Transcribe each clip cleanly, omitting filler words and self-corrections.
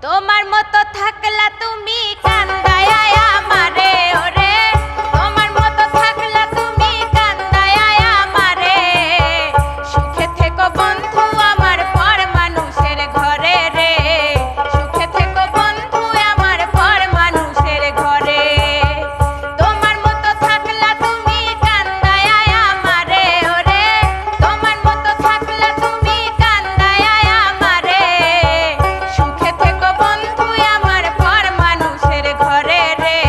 তোমার মতো থাকলা তুমি কান্দায় আমারে ওরে, তোমার মতো থাকলা তুমি কান্দায় আমারে। সুখে থেকো বন্ধু আমার পর মানুষের ঘরে রে, সুখে থেকো বন্ধু আমার পর মানুষের ঘরে। তোমার মতো থাকলা তুমি কান্দায় আমারে ওরে, তোমার মতো থাকলা তুমি কান্দায় আমারে। সুখে থেকো বন্ধু আমার পর মানুষের ঘরে রে,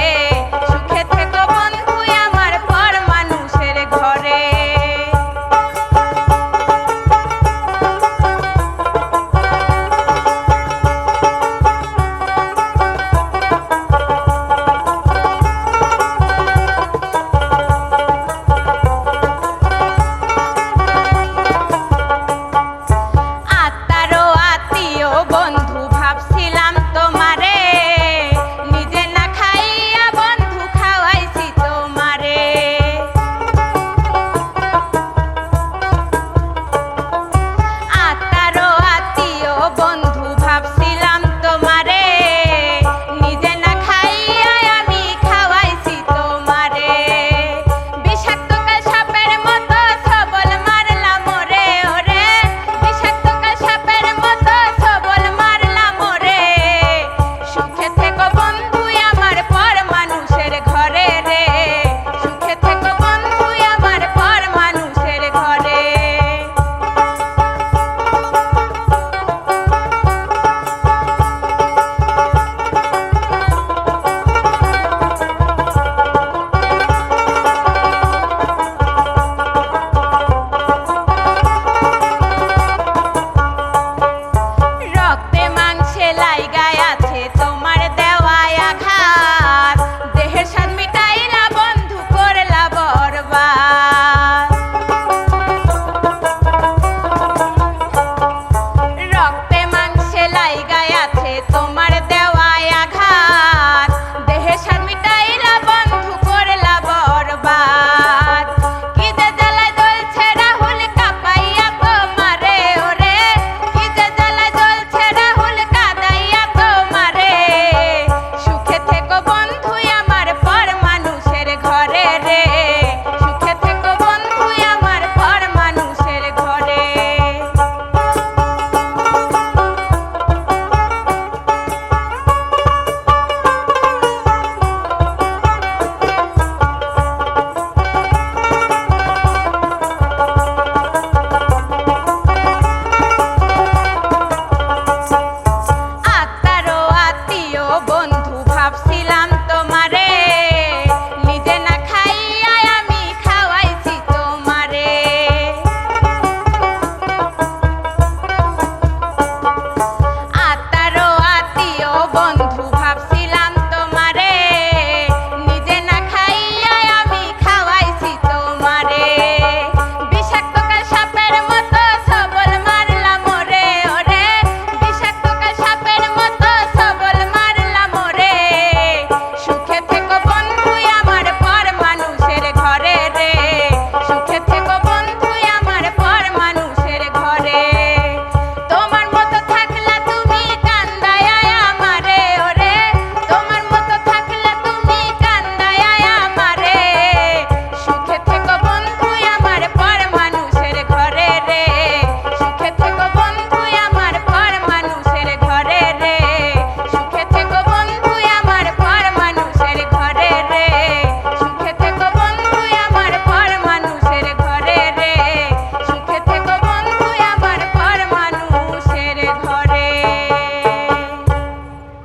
সুখে থেকো বন্ধু আমার পর মানুষের ঘরে। আত্মারও আত্মীয় বন্ধু ভাবছিলাম তোমারে, নিজে না খাইয়া বন্ধু খাওয়াইছি তোমারে। আত্মারও আত্মীয় বন্ধু ভাবছিলাম তোমারে, নিজে না খাইয়া আমি খাওয়াইছি তোমারে। বিষাক্ত সাপের মতো সবল মারলাম ওরে ওরে, বিষাক্ত সাপের মতো সবল মারলাম ওরে। সুখে থেকো বন্ধু আমার পর মানুষের ঘরে রে, সুখে থেকো বন্ধু আমার পর মানুষের ঘরে। রক্তে মাংসে লাইগায় আছে তোমার দেওয়া আঘাত, দেহের স্বাদ মিটাইলা বন্ধু করলা বরবাদ। রক্তে মাংসে লাইগায় আছে তোমার দেওয়া আঘাত, দেহের স্বাদ মিটাইলা বন্ধু করলা বরবাদ। কি যে জ্বালায় জ্বলছে রাহুল কাঁপাইয়া তোমারে ওরে, কি যে জ্বালায় জ্বলছে রাহুল কাঁদাইয়া তোমারে। সুখে থেকো বন্ধু আমার পর মানুষের ঘরে রে, সুখে থেকো বন্ধু আমার পর মানুষের ঘরে। আত্মারও আত্মীয় বন্ধু ভাবছিলাম তোমারে, নিজে না খাইয়া আমি খাওয়াইছি তোমারে। আত্মারও আত্মীয় বন্ধু ভাবছিলাম